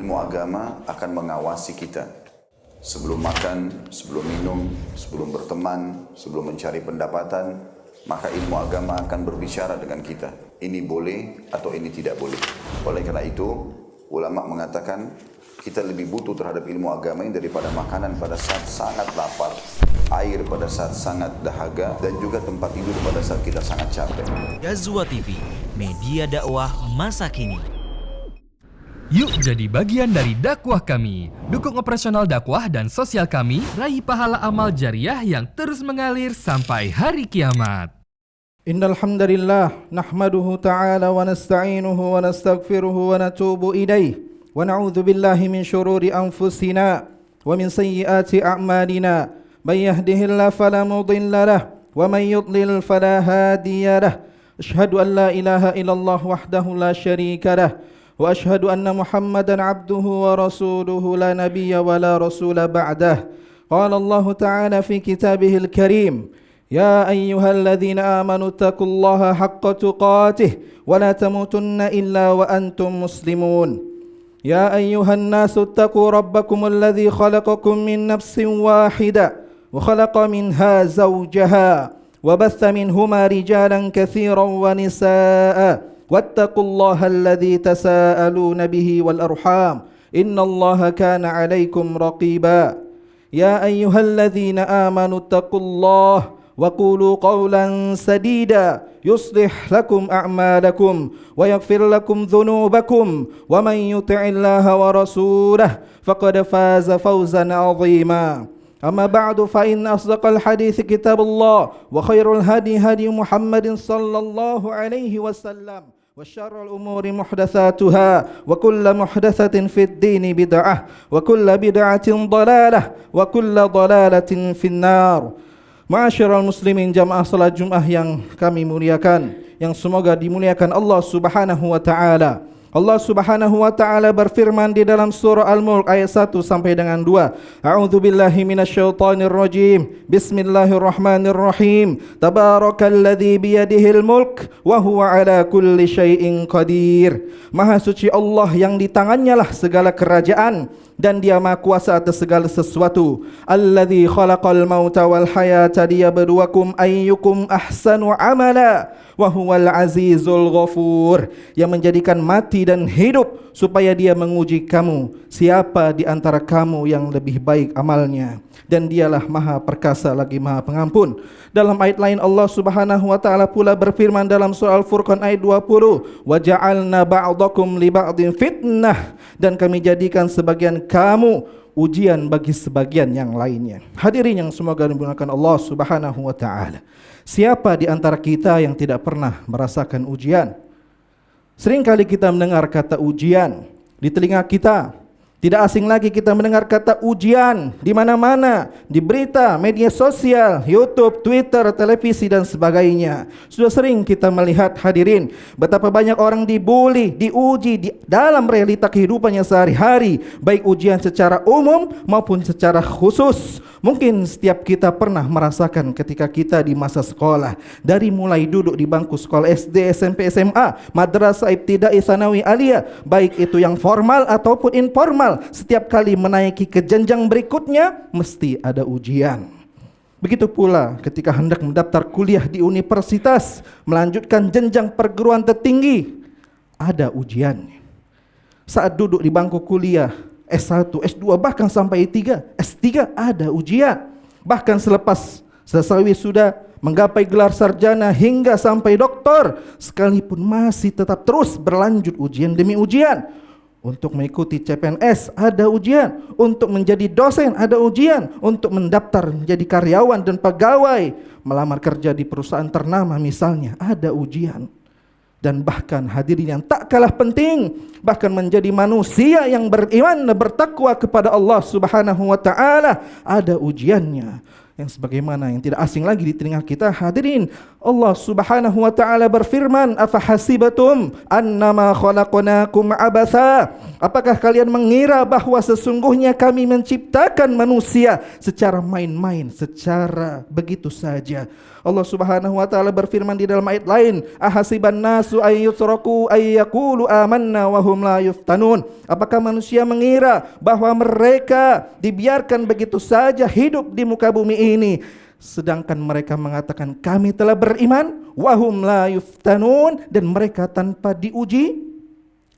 ilmu agama akan mengawasi kita. Sebelum makan, sebelum minum, sebelum berteman, sebelum mencari pendapatan, maka ilmu agama akan berbicara dengan kita. Ini boleh atau ini tidak boleh. Oleh karena itu, ulama mengatakan kita lebih butuh terhadap ilmu agama ini daripada makanan pada saat sangat lapar, air pada saat sangat dahaga, dan juga tempat tidur pada saat kita sangat capek. Ghazwa TV, media dakwah masa kini. Yuk jadi bagian dari dakwah kami. Dukung operasional dakwah dan sosial kami, raih pahala amal jariah yang terus mengalir sampai hari kiamat. Innal hamdalillah nahmaduhu ta'ala wa nasta'inuhu wa nastaghfiruhu wa natubu ilaih wa na'udzu billahi min shururi anfusina wa min sayyiati a'malina may yahdihillahu fala mudilla lahu wa may yudlil fala hadiya lahu. Asyhadu an la ilaha illallah wahdahu la syarika lahu wa asyhadu anna Muhammadan abduhu wa rasuluhu la nabiyya wa la rasula ba'dah. Qala Allah ta'ala fi kitabihil karim, ya ayyuhalladzina amanu taqullaha haqqa tuqatih wa la tamutunna illa wa antum muslimun. Ya ayyuhan nasu taqu rabbakum alladzi khalaqakum min nafsin wahidah wa khalaqa minha zawjaha wa batha minhuma rijalan katsiran wa nisaa'a wattaqullaha alladzi tasaaluna bihi wal arham innallaha kana 'alaikum raqiba. Ya ayyuhalladzina amanu taqullaha wa qulu qawlan sadida yuslih lakum a'malakum wa yaghfir lakum dhunubakum wa man yuti'illaha wa rasulahu faqad faza fawzan 'azima. Amma ba'du fa inna asdaqal hadits kitabullah wa khairul hadi hadi Muhammadin sallallahu alaihi wasallam wa syarrul umuri muhdatsatuha wa kullu muhdatsatin fid dini bid'ah wa kullu bid'atin dhalalah wa kullu dhalalatin finnar. Ma'asyiral muslimin, jamaah salat Jumat yang kami muliakan, yang semoga dimuliakan Allah Subhanahu wa taala. Allah Subhanahu wa taala berfirman di dalam surah Al-Mulk ayat 1 sampai dengan 2. A'udzubillahi minasyaitonir rajim. Bismillahirrahmanirrahim. Tabarakalladzi biyadihil mulk wa huwa ala kulli syai'in qadir. Maha suci Allah yang di tangannya lah segala kerajaan dan Dia Maha Kuasa atas segala sesuatu. Alladzi khalaqal mauta wal hayata liyabluwakum ayyukum ahsanu amala wa huwal azizul ghafur. Yang menjadikan mati dan hidup supaya Dia menguji kamu, siapa di antara kamu yang lebih baik amalnya, dan Dialah Maha Perkasa lagi Maha Pengampun. Dalam ayat lain Allah Subhanahu wa taala pula berfirman dalam surah Al-Furqan ayat 20, wa ja'alna ba'dakum li ba'din fitnah, dan kami jadikan sebagian kamu ujian bagi sebagian yang lainnya. Hadirin yang semoga dimuliakan Allah Subhanahu wa taala. Siapa di antara kita yang tidak pernah merasakan ujian? Seringkali kita mendengar kata ujian di telinga kita. Tidak asing lagi kita mendengar kata ujian di mana-mana, di berita, media sosial, YouTube, Twitter, televisi dan sebagainya. Sudah sering kita melihat, hadirin, betapa banyak orang dibuli, diuji di dalam realita kehidupannya sehari-hari, baik ujian secara umum maupun secara khusus. Mungkin setiap kita pernah merasakan ketika kita di masa sekolah, dari mulai duduk di bangku sekolah SD, SMP, SMA, madrasah, ibtida'i, tsanawi, aliyah, baik itu yang formal ataupun informal. Setiap kali menaiki ke jenjang berikutnya mesti ada ujian. Begitu pula ketika hendak mendaftar kuliah di universitas, melanjutkan jenjang perguruan tertinggi, ada ujian. Saat duduk di bangku kuliah S1, S2, bahkan sampai S3 ada ujian. Bahkan selepas selesai wisuda, menggapai gelar sarjana hingga sampai doktor, sekalipun masih tetap terus berlanjut ujian demi ujian. Untuk mengikuti CPNS ada ujian, untuk menjadi dosen ada ujian, untuk mendaftar menjadi karyawan dan pegawai, melamar kerja di perusahaan ternama misalnya, ada ujian. Dan bahkan hadirin yang tak kalah penting, bahkan menjadi manusia yang beriman dan bertakwa kepada Allah Subhanahu wa taala, ada ujiannya. yang sebagaimana yang tidak asing lagi di telinga kita. Hadirin, Allah Subhanahu wa taala berfirman, "Afahasibatum annama khalaqnakum abatha?" Apakah kalian mengira bahwa sesungguhnya kami menciptakan manusia secara main-main, secara begitu saja? Allah Subhanahu wa taala berfirman di dalam ayat lain, "Ahasiban nasu ay yutraku ay yaqulu amanna wa hum la yuftanun." Apakah manusia mengira bahwa mereka dibiarkan begitu saja hidup di muka bumi ini, sedangkan mereka mengatakan kami telah beriman, wa hum la yuftanun, dan mereka tanpa diuji?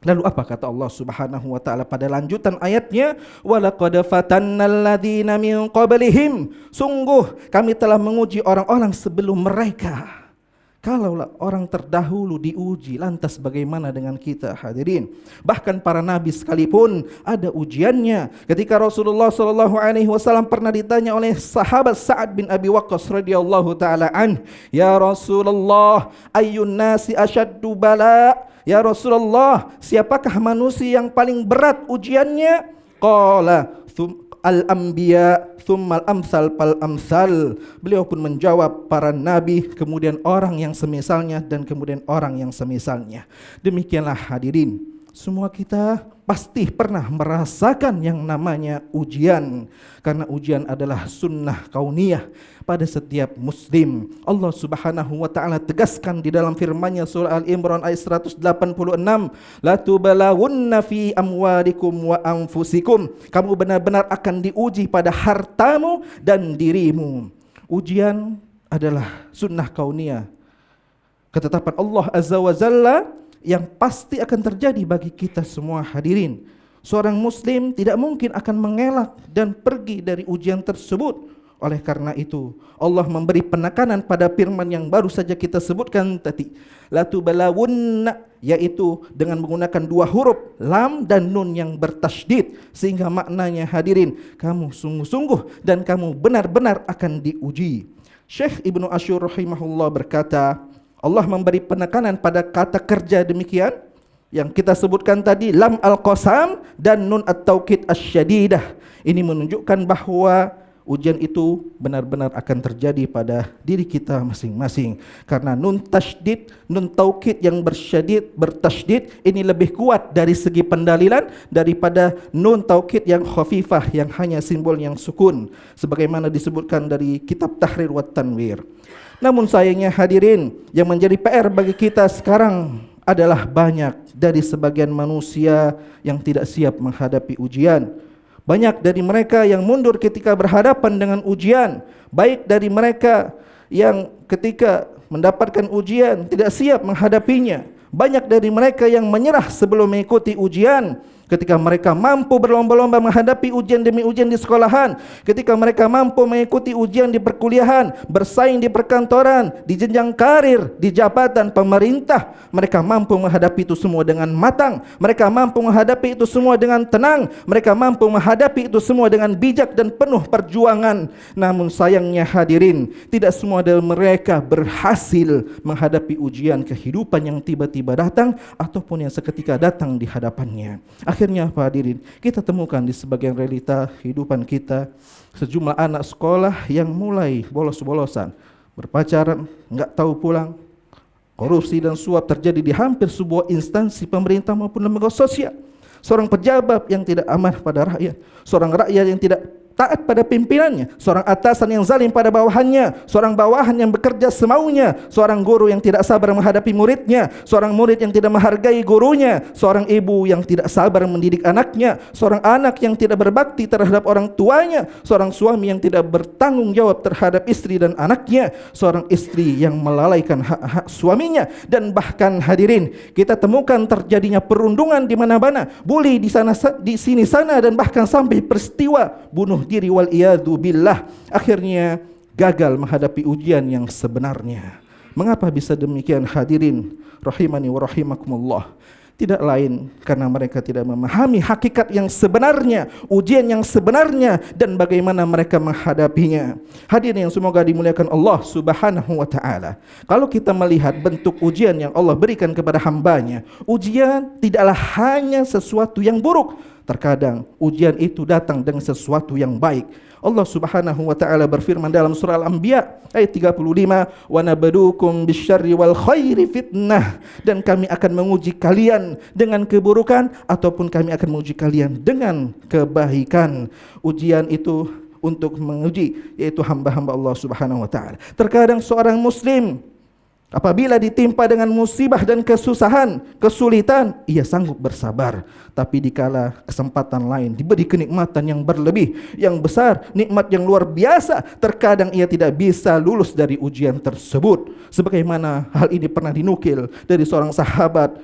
Lalu apa kata Allah Subhanahu wa taala pada lanjutan ayatnya? Walaqad fatannal ladzina min qablihim. Sungguh kami telah menguji orang-orang sebelum mereka. Kalaulah orang terdahulu diuji, lantas bagaimana dengan kita, hadirin? Bahkan para nabi sekalipun ada ujiannya. Ketika Rasulullah SAW pernah ditanya oleh sahabat Sa'ad bin Abi Waqqas radhiyallahu taala an, "Ya Rasulullah, ayyun nasi asyaddu bala?" Ya Rasulullah, siapakah manusia yang paling berat ujiannya? Qala al-anbiya thummal amsal pal amsal. Beliau pun menjawab, para nabi, kemudian orang yang semisalnya, dan kemudian orang yang semisalnya. Demikianlah hadirin, semua kita pasti pernah merasakan yang namanya ujian, karena ujian adalah sunnah kauniyah pada setiap muslim. Allah Subhanahu wa taala tegaskan di dalam firman-Nya surah Al-Imran ayat 186, "La tubalawunna fi amwalikum wa anfusikum." Kamu benar-benar akan diuji pada hartamu dan dirimu. Ujian adalah sunnah kauniyah, ketetapan Allah Azza wa Jalla yang pasti akan terjadi bagi kita semua, hadirin. Seorang muslim tidak mungkin akan mengelak dan pergi dari ujian tersebut. Oleh karena itu, Allah memberi penekanan pada firman yang baru saja kita sebutkan tadi, la tubalawunna, yaitu dengan menggunakan dua huruf lam dan nun yang bertasydid, sehingga maknanya, hadirin, kamu sungguh-sungguh dan kamu benar-benar akan diuji. Syekh Ibnu Asyur rahimahullah berkata, Allah memberi penekanan pada kata kerja demikian yang kita sebutkan tadi, lam al-qasam dan nun at-taukid asyadidah. Ini menunjukkan bahwa ujian itu benar-benar akan terjadi pada diri kita masing-masing. Karena nun tasydid, nun taukid yang bertasydid ini lebih kuat dari segi pendalilan daripada nun taukid yang khafifah yang hanya simbol yang sukun, sebagaimana disebutkan dari kitab Tahrir wa Tanwir. Namun sayangnya hadirin, yang menjadi PR bagi kita sekarang adalah banyak dari sebagian manusia yang tidak siap menghadapi ujian. Banyak dari mereka yang mundur ketika berhadapan dengan ujian. Baik dari mereka yang ketika mendapatkan ujian tidak siap menghadapinya. Banyak dari mereka yang menyerah sebelum mengikuti ujian. Ketika mereka mampu berlomba-lomba menghadapi ujian demi ujian di sekolahan, ketika mereka mampu mengikuti ujian di perkuliahan, bersaing di perkantoran, di jenjang karir, di jabatan pemerintah, mereka mampu menghadapi itu semua dengan matang, mereka mampu menghadapi itu semua dengan tenang, mereka mampu menghadapi itu semua dengan bijak dan penuh perjuangan. Namun sayangnya hadirin, tidak semua dari mereka berhasil menghadapi ujian kehidupan yang tiba-tiba datang ataupun yang seketika datang di hadapannya. Akhirnya apa hadirin? Kita temukan di sebagian realita kehidupan kita sejumlah anak sekolah yang mulai bolos-bolosan, berpacaran, enggak tahu pulang. Korupsi dan suap terjadi di hampir sebuah instansi pemerintah maupun lembaga sosial. Seorang pejabat yang tidak amanah pada rakyat, seorang rakyat yang tidak taat pada pimpinannya, seorang atasan yang zalim pada bawahannya, seorang bawahan yang bekerja semaunya, seorang guru yang tidak sabar menghadapi muridnya, seorang murid yang tidak menghargai gurunya, seorang ibu yang tidak sabar mendidik anaknya, seorang anak yang tidak berbakti terhadap orang tuanya, seorang suami yang tidak bertanggung jawab terhadap istri dan anaknya, seorang istri yang melalaikan hak-hak suaminya, dan bahkan hadirin, kita temukan terjadinya perundungan di mana-mana, bully di sana di sini sana, dan bahkan sampai peristiwa bunuh diri wal iyadu billah. Akhirnya gagal menghadapi ujian yang sebenarnya. Mengapa bisa demikian hadirin rahimani wa rahimakumullah? Tidak lain karena mereka tidak memahami hakikat yang sebenarnya, ujian yang sebenarnya, dan bagaimana mereka menghadapinya. Hadirin yang semoga dimuliakan Allah Subhanahu wa ta'ala, kalau kita melihat bentuk ujian yang Allah berikan kepada hambanya, ujian tidaklah hanya sesuatu yang buruk, Terkadang ujian itu datang dengan sesuatu yang baik. Allah Subhanahu wa taala berfirman dalam surah Al-Anbiya ayat 35, "Wa nabluukum bisyarri wal khairi fitnah." Dan kami akan menguji kalian dengan keburukan ataupun kami akan menguji kalian dengan kebaikan. Ujian itu untuk menguji yaitu hamba-hamba Allah Subhanahu wa taala. Terkadang seorang muslim apabila ditimpa dengan musibah dan kesusahan, kesulitan, ia sanggup bersabar. Tapi dikala kesempatan lain diberi kenikmatan yang berlebih, yang besar, nikmat yang luar biasa, terkadang ia tidak bisa lulus dari ujian tersebut. Sebagaimana hal ini pernah dinukil dari seorang sahabat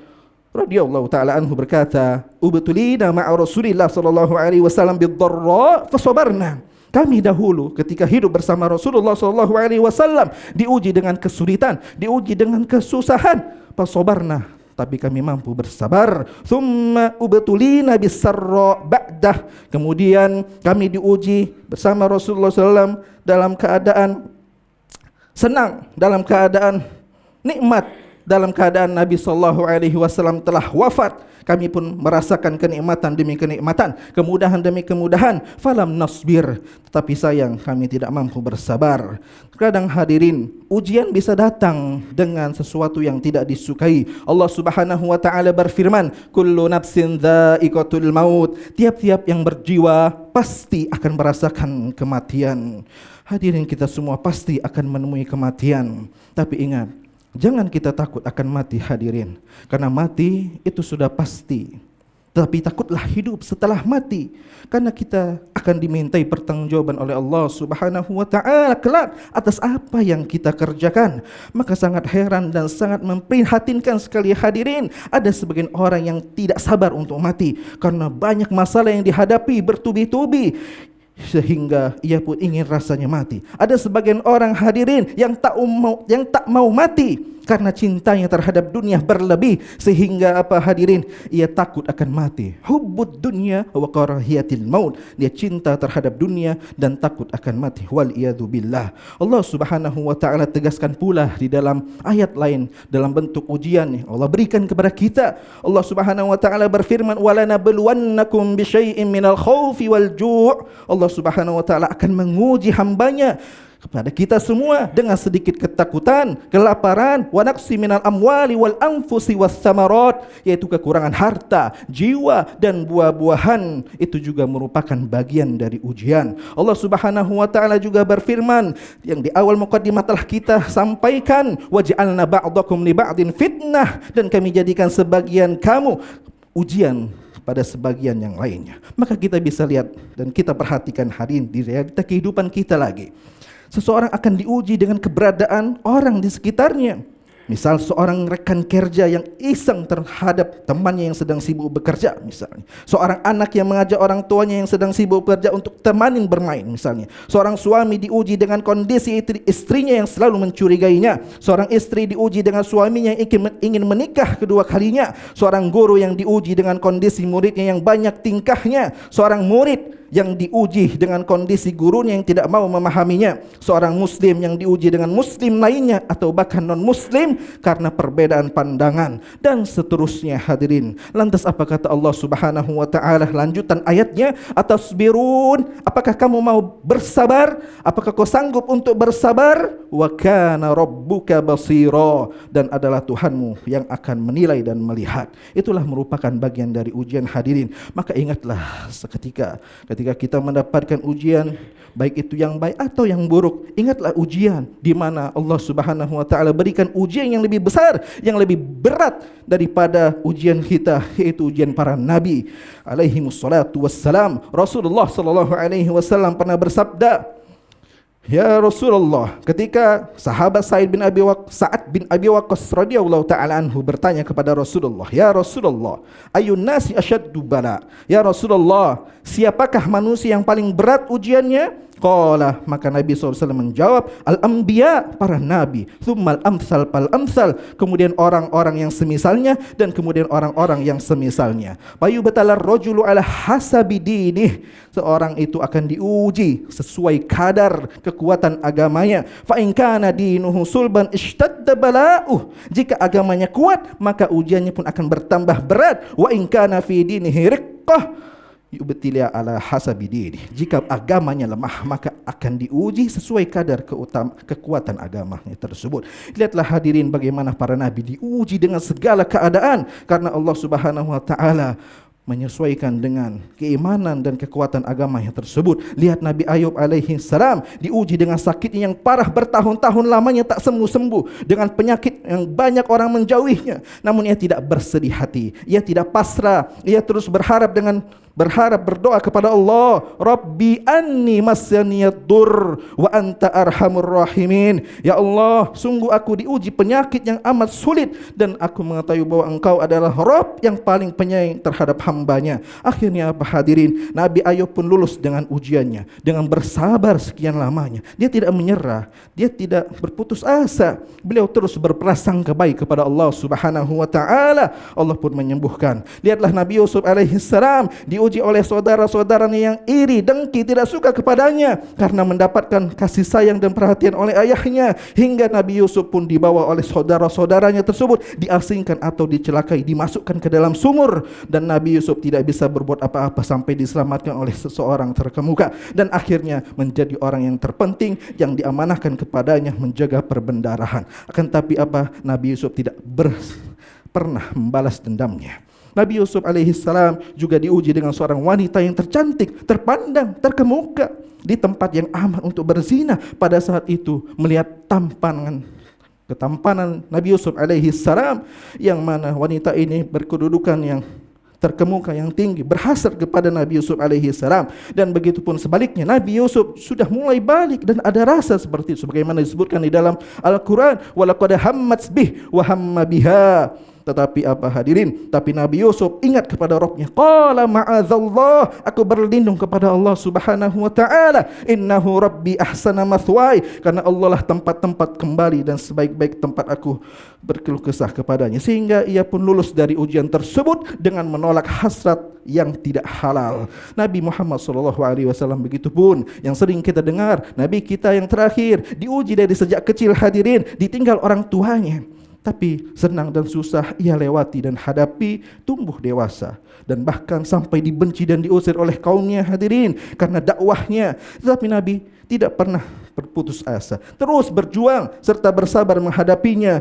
radhiyallahu taala anhu berkata, "Ubtulina ma'a Rasulillah sallallahu alaihi wasallam bid-dharra fasabarna." Kami dahulu ketika hidup bersama Rasulullah SAW diuji dengan kesulitan, diuji dengan kesusahan. Fasabarna, tapi kami mampu bersabar. Thumma ubtulina bis-sarra ba'dah. Kemudian kami diuji bersama Rasulullah SAW dalam keadaan senang, dalam keadaan nikmat, dalam keadaan Nabi SAW telah wafat. Kami pun merasakan kenikmatan demi kenikmatan, kemudahan demi kemudahan. Falam nasbir, tetapi sayang kami tidak mampu bersabar. Kadang hadirin, ujian bisa datang dengan sesuatu yang tidak disukai. Allah Subhanahu wa taala berfirman, "Kullu nafsin dha'iqatul maut." Tiap-tiap yang berjiwa pasti akan merasakan kematian. Hadirin, kita semua pasti akan menemui kematian. Tapi ingat, jangan kita takut akan mati hadirin, karena mati itu sudah pasti. Tapi takutlah hidup setelah mati, karena kita akan dimintai pertanggungjawaban oleh Allah Subhanahu wa taala kelak atas apa yang kita kerjakan. Maka sangat heran dan sangat memprihatinkan sekali hadirin, ada sebagian orang yang tidak sabar untuk mati karena banyak masalah yang dihadapi bertubi-tubi, sehingga ia pun ingin rasanya mati. Ada sebagian orang hadirin yang tak mau mati karena cintanya terhadap dunia berlebih, sehingga apa hadirin, ia takut akan mati. Hubbud dunya wa karahiyatil maut. Dia cinta terhadap dunia dan takut akan mati. Wal iyadu billah. Allah Subhanahu wa taala tegaskan pula di dalam ayat lain dalam bentuk ujian yang Allah berikan kepada kita. Allah Subhanahu wa taala berfirman, "Walanabluwannakum bisyai'in minal khaufi wal ju'." Allah Subhanahu wa taala akan menguji hambanya kepada kita semua dengan sedikit ketakutan, kelaparan, wa naqsi minal amwali wal anfusi was samarat, yaitu kekurangan harta, jiwa dan buah-buahan. Itu juga merupakan bagian dari ujian. Allah Subhanahu wa taala juga berfirman yang di awal mukadimah telah kita sampaikan, waj'alna ba'dakum li ba'din fitnah, dan kami jadikan sebagian kamu ujian pada sebagian yang lainnya. Maka kita bisa lihat dan kita perhatikan hari ini di realita kehidupan kita lagi. Seseorang akan diuji dengan keberadaan orang di sekitarnya. Misal seorang rekan kerja yang iseng terhadap temannya yang sedang sibuk bekerja misalnya. Seorang anak yang mengajak orang tuanya yang sedang sibuk bekerja untuk temanin bermain misalnya. Seorang suami diuji dengan kondisi istrinya yang selalu mencurigainya. Seorang istri diuji dengan suaminya yang ingin menikah kedua kalinya. Seorang guru yang diuji dengan kondisi muridnya yang banyak tingkahnya. Seorang murid yang diuji dengan kondisi gurunya yang tidak mau memahaminya. Seorang muslim yang diuji dengan muslim lainnya atau bahkan non-muslim karena perbedaan pandangan, dan seterusnya hadirin. Lantas apa kata Allah Subhanahu wa taala lanjutan ayatnya? Atasbirun, apakah kamu mau bersabar? Apakah kau sanggup untuk bersabar? Wa kana rabbuka basira, dan adalah Tuhanmu yang akan menilai dan melihat. Itulah merupakan bagian dari ujian hadirin. Maka ingatlah seketika ketika kita mendapatkan ujian, baik itu yang baik atau yang buruk, ingatlah ujian di mana Allah Subhanahu wa taala berikan ujian yang lebih besar, yang lebih berat daripada ujian kita, yaitu ujian para nabi alaihi wassalatu wassalam. Rasulullah sallallahu alaihi wasallam pernah bersabda, "Ya Rasulullah," ketika sahabat Sa'ad bin Abi Waqqas radhiyallahu taala anhu bertanya kepada Rasulullah, "Ya Rasulullah, ayun nasi asyaddu bala?" Ya Rasulullah, siapakah manusia yang paling berat ujiannya? Qala, maka Nabi SAW menjawab, al-anbiya, para nabi, thummal amsal pal amsal, kemudian orang-orang yang semisalnya, dan kemudian orang-orang yang semisalnya. Fayubtalar rajulu ala hasabi dinih, seorang itu akan diuji sesuai kadar kekuatan agamanya. Fa in kana dinuhu sulban ishtadda bala'uh, jika agamanya kuat maka ujiannya pun akan bertambah berat. Wa in kana fi dinihi riqqah, yubtilia ala hasabi dini. Jika agamanya lemah, maka akan diuji sesuai kadar kekuatan agamanya tersebut. Lihatlah hadirin bagaimana para nabi diuji dengan segala keadaan, karena Allah Subhanahu wa taala menyesuaikan dengan keimanan dan kekuatan agamanya tersebut. Lihat Nabi Ayub alaihi salam diuji dengan sakitnya yang parah bertahun-tahun lamanya tak sembuh-sembuh, dengan penyakit yang banyak orang menjauhinya. Namun ia tidak bersedih hati, ia tidak pasrah, ia terus berharap berdoa kepada Allah, Rabbi anni masyaniyad dur wa anta arhamur rahimin. Ya Allah, sungguh aku diuji penyakit yang amat sulit, dan aku mengetahui bahwa Engkau adalah Rabb yang paling penyayang terhadap hambanya. Akhirnya apa hadirin? Nabi Ayub pun lulus dengan ujiannya, dengan bersabar sekian lamanya. Dia tidak menyerah, dia tidak berputus asa. Beliau terus berprasangka baik kepada Allah Subhanahu wa taala. Allah pun menyembuhkan. Lihatlah Nabi Yusuf alaihi salam diuji oleh saudara-saudaranya yang iri, dengki, tidak suka kepadanya karena mendapatkan kasih sayang dan perhatian oleh ayahnya, hingga Nabi Yusuf pun dibawa oleh saudara-saudaranya tersebut, diasingkan atau dicelakai, dimasukkan ke dalam sumur, dan Nabi Yusuf tidak bisa berbuat apa-apa sampai diselamatkan oleh seseorang terkemuka, dan akhirnya menjadi orang yang terpenting yang diamanahkan kepadanya menjaga perbendarahan. Akan tapi apa? Nabi Yusuf tidak pernah membalas dendamnya. Nabi Yusuf alaihi salam juga diuji dengan seorang wanita yang tercantik, terpandang, terkemuka di tempat yang aman untuk berzina. Pada saat itu melihat ketampanan Nabi Yusuf alaihi salam, yang mana wanita ini berkedudukan yang terkemuka, yang tinggi, berhasrat kepada Nabi Yusuf alaihi salam. Dan begitu pun sebaliknya, Nabi Yusuf sudah mulai balik dan ada rasa seperti itu, sebagaimana disebutkan di dalam Al-Quran, walaqad hammat bih wa hamma biha. Tetapi apa hadirin? Tapi Nabi Yusuf ingat kepada Rabbnya. Qala ma'adzallah, aku berlindung kepada Allah Subhanahu wa taala. Innahu rabbi ahsana mathwaya, karena Allah lah tempat-tempat kembali dan sebaik-baik tempat aku berkeluh kesah kepadanya. Sehingga ia pun lulus dari ujian tersebut dengan menolak hasrat yang tidak halal. Nabi Muhammad SAW begitu pun yang sering kita dengar, Nabi kita yang terakhir diuji dari sejak kecil hadirin, ditinggal orang tuanya. Tapi senang dan susah ia lewati dan hadapi, tumbuh dewasa, dan bahkan sampai dibenci dan diusir oleh kaumnya hadirin karena dakwahnya. Tetapi Nabi tidak pernah berputus asa, terus berjuang serta bersabar menghadapinya,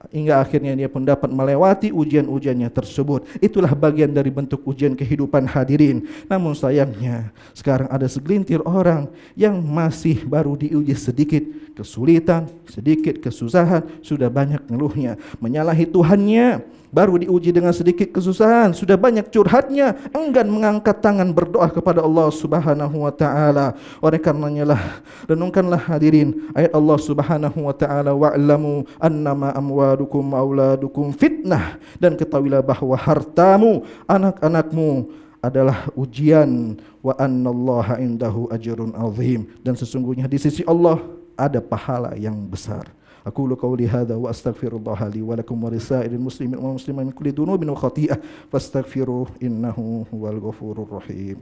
hingga akhirnya dia pun dapat melewati ujian-ujiannya tersebut. Itulah bagian dari bentuk ujian kehidupan hadirin. Namun sayangnya sekarang ada segelintir orang yang masih baru diuji sedikit kesulitan, sedikit kesusahan, sudah banyak ngeluhnya, menyalahi Tuhannya. Baru diuji dengan sedikit kesusahan, sudah banyak curhatnya, enggan mengangkat tangan berdoa kepada Allah Subhanahu wa taala. Oleh karenanya lah, renungkanlah hadirin ayat Allah Subhanahu wa taala, wa'lamu annama amwalukum wa auladukum fitnah, dan ketahuilah bahwa hartamu, anak-anakmu adalah ujian, wa annallaha indahu ajrun azim, dan sesungguhnya di sisi Allah ada pahala yang besar. Aqulu qawli hadza wa astaghfirullah li wa lakum wa lisairil muslimin wal muslimat min kulli dhunubin wa khati'ah fastaghfiruh innahu huwal ghafurur rahim.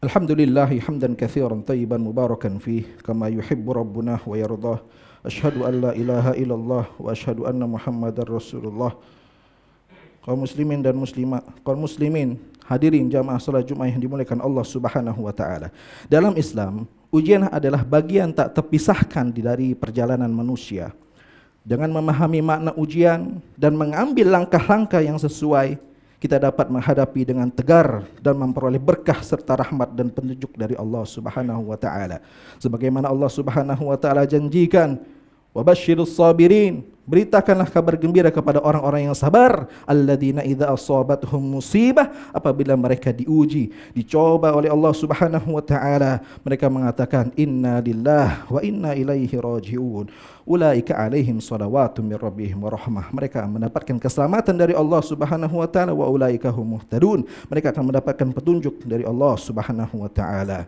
Alhamdulillah hamdan katsiran tayyiban mubarakan fih kama yuhibbu rabbuna wa yardah. Asyhadu an la ilaha illallah wa asyhadu anna Muhammadar Rasulullah. Kaum muslimin dan muslimat, kaum muslimin hadirin jamaah salat Jumat yang dimuliakan Allah Subhanahu wa taala. Dalam Islam, ujian adalah bagian tak terpisahkan dari perjalanan manusia. Dengan memahami makna ujian dan mengambil langkah-langkah yang sesuai, kita dapat menghadapi dengan tegar dan memperoleh berkah serta rahmat dan petunjuk dari Allah Subhanahu wa taala. Sebagaimana Allah Subhanahu wa taala janjikan, wabashshirus sabirin, beritakanlah kabar gembira kepada orang-orang yang sabar, alladzina idza asabatuhum musibah, apabila mereka diuji, dicoba oleh Allah Subhanahu wa taala, mereka mengatakan inna lillahi wa inna ilaihi rajiun. Ulaika alaihim salawatun mir rabbihim wa rahmah. Mereka mendapatkan keselamatan dari Allah Subhanahu wa taala, wa ulaika hum muhtadun. Mereka akan mendapatkan petunjuk dari Allah Subhanahu wa taala.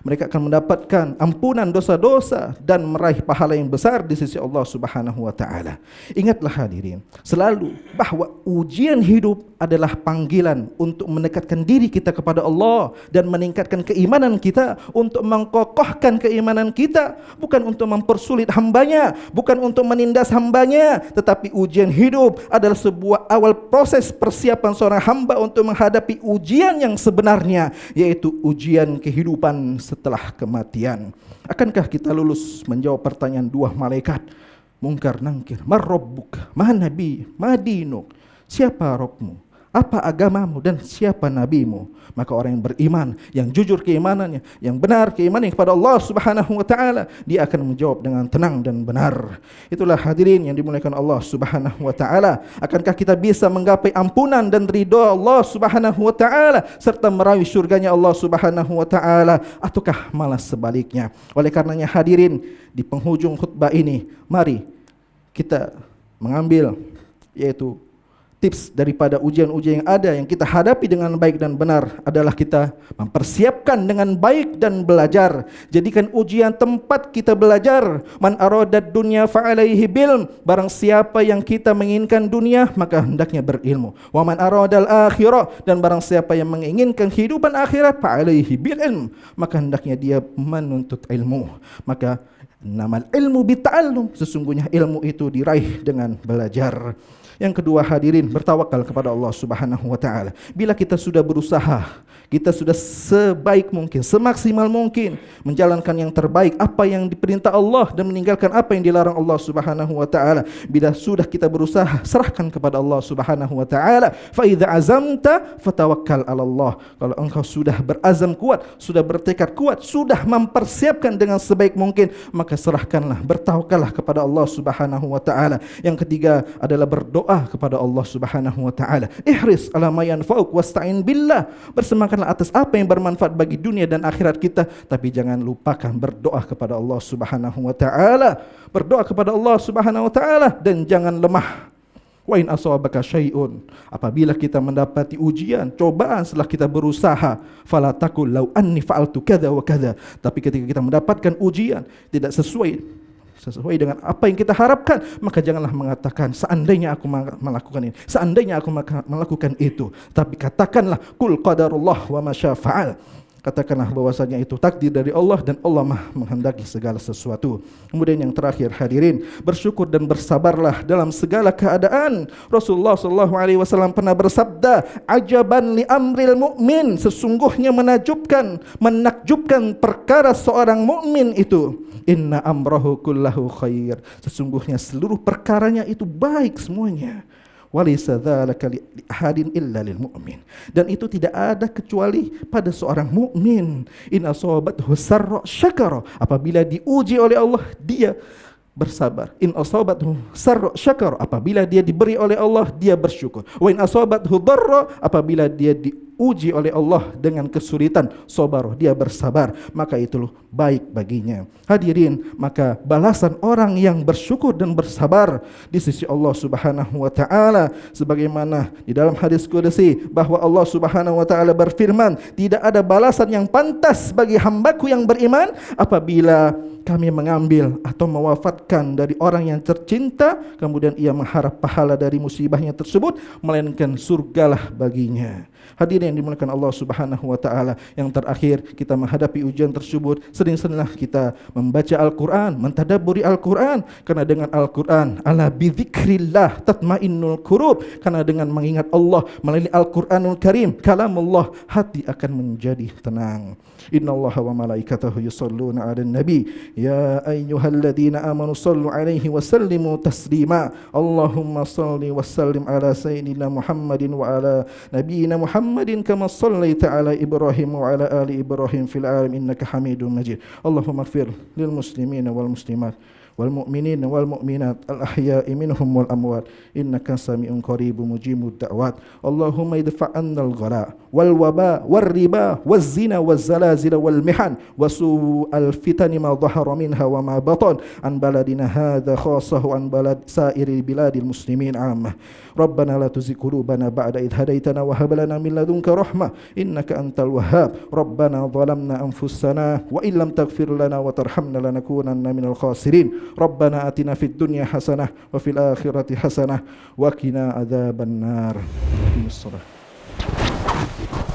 Mereka akan mendapatkan ampunan dosa-dosa dan meraih pahala yang besar di sisi Allah Subhanahu wa taala. ta'ala. Ingatlah hadirin, selalu bahawa ujian hidup adalah panggilan untuk mendekatkan diri kita kepada Allah dan meningkatkan keimanan kita, untuk mengkokohkan keimanan kita, bukan untuk mempersulit hambanya, bukan untuk menindas hambanya, tetapi ujian hidup adalah sebuah awal proses persiapan seorang hamba untuk menghadapi ujian yang sebenarnya, yaitu ujian kehidupan setelah kematian. Akankah kita lulus menjawab pertanyaan dua malaikat Munkar Nangkir? Man rabbuka, man nabi, ma dinuk? Siapa Rabbmu? Apa agamamu dan siapa nabimu? Maka orang yang beriman, yang jujur keimanannya, yang benar keimanannya kepada Allah Subhanahu wa taala, dia akan menjawab dengan tenang dan benar. Itulah hadirin yang dimuliakan Allah Subhanahu wa taala. Akankah kita bisa menggapai ampunan dan ridha Allah Subhanahu wa taala serta meraih syurganya Allah Subhanahu wa taala, ataukah malah sebaliknya? Oleh karenanya hadirin, di penghujung khutbah ini, mari kita mengambil yaitu tips daripada ujian-ujian yang ada yang kita hadapi dengan baik dan benar adalah kita mempersiapkan dengan baik dan belajar. Jadikan ujian tempat kita belajar. Man aradad dunya fa'alaihi bilm. Barang siapa yang kita menginginkan dunia, maka hendaknya berilmu. Wa man aradal akhirah, dan barang siapa yang menginginkan kehidupan akhirat, fa'alaihi bil ilm, maka hendaknya dia menuntut ilmu. Maka namal ilmu bita'allum, sesungguhnya ilmu itu diraih dengan belajar. Yang kedua hadirin, bertawakal kepada Allah Subhanahu wa taala. Bila kita sudah berusaha, kita sudah sebaik mungkin, semaksimal mungkin menjalankan yang terbaik, apa yang diperintah Allah dan meninggalkan apa yang dilarang Allah Subhanahu wa taala. Bila sudah kita berusaha, serahkan kepada Allah Subhanahu wa taala. Fa idza azamta fatawakkal 'ala Allah. Kalau engkau sudah berazam kuat, sudah bertekad kuat, sudah mempersiapkan dengan sebaik mungkin, maka serahkanlah, bertawakallah kepada Allah Subhanahu wa taala. Yang ketiga adalah berdoa kepada Allah Subhanahu wa taala. Ihris ala ma yanfa'uk wasta'in billah. Bersemangatlah atas apa yang bermanfaat bagi dunia dan akhirat kita, tapi jangan lupakan berdoa kepada Allah Subhanahu wa taala. Berdoa kepada Allah Subhanahu wa taala dan jangan lemah. Wa in asabaka syai'un, apabila kita mendapati ujian, cobaan setelah kita berusaha, fala taqul law anni fa'altu kadza wa kadza. Tapi ketika kita mendapatkan ujian tidak sesuai dengan apa yang kita harapkan, maka janganlah mengatakan seandainya aku melakukan ini, seandainya aku melakukan itu. Tapi katakanlah qul qadarullah wa ma syaa fa'al. Katakanlah bahwasanya itu takdir dari Allah dan Allah Maha menghendaki segala sesuatu. Kemudian yang terakhir hadirin, bersyukur dan bersabarlah dalam segala keadaan. Rasulullah sallallahu alaihi wasallam pernah bersabda, "Ajaban li amril mu'min." Sesungguhnya menakjubkan perkara seorang mukmin itu. Inna amrahu kullahu khair. Sesungguhnya seluruh perkaranya itu baik semuanya. Walaysa dzalika li ahadin illa lil mu'min. Dan itu tidak ada kecuali pada seorang mukmin. In asabathu sarra syakara. Apabila diuji oleh Allah, dia bersabar. In asabathu sarra syakara. Apabila dia diberi oleh Allah, dia bersyukur. Wa in asabathu dharra. Apabila dia diuji oleh Allah dengan kesulitan, sabar, dia bersabar, maka itu baik baginya. Hadirin, maka balasan orang yang bersyukur dan bersabar di sisi Allah Subhanahu wa taala, sebagaimana di dalam hadis qudsi bahwa Allah Subhanahu wa taala berfirman, tidak ada balasan yang pantas bagi hambaku yang beriman apabila kami mengambil atau mewafatkan dari orang yang tercinta, kemudian ia mengharap pahala dari musibahnya tersebut, melainkan surgalah baginya. Hadirin yang dimuliakan Allah Subhanahu wa taala, yang terakhir kita menghadapi ujian tersebut, sering-seringlah kita membaca Al-Qur'an, mentadabburi Al-Qur'an, karena dengan Al-Qur'an ala bidzikrillah tatmainnul qulub, karena dengan mengingat Allah melalui Al-Qur'anul Karim, kalamullah, hati akan menjadi tenang. Innallaha wa malaikatahu yusholluna 'alan nabi ya ayyuhalladzina amanu shallu 'alaihi wa sallimu taslima. Allahumma shalli wa sallim ala sayyidina Muhammadin wa ala nabiyyina Muhammadin kama shallaita ala Ibrahim wa ala ali Ibrahim fil alamin innaka Hamidum Majid. Allahumma ighfir lil muslimina wal muslimat wal mu'minina wal mu'minat al ahya'i minhum wal amwat innaka sami'un qaribun mujibud da'wat. Allahumma idfa' 'annal ghala wal waba war riba waz zina waz zalazil wal mihan wa su'al fitani ma dhahara minha wa ma batan an baladina hadha khassahu an balad sa'iril biladil muslimin 'ammah. Rabbana la tuzigh qulubana ba'da idh hadaitana wa hab lana min ladunka rahmah innaka antal wahhab. Rabbana zalamna anfusana wa illam taghfir lana wa tarhamna lanakunanna minal khasirin. Rabbana atina fid dunya hasanah wa fil akhirati hasanah wa qina adzabannar. Bismillahirrahmanirrahim.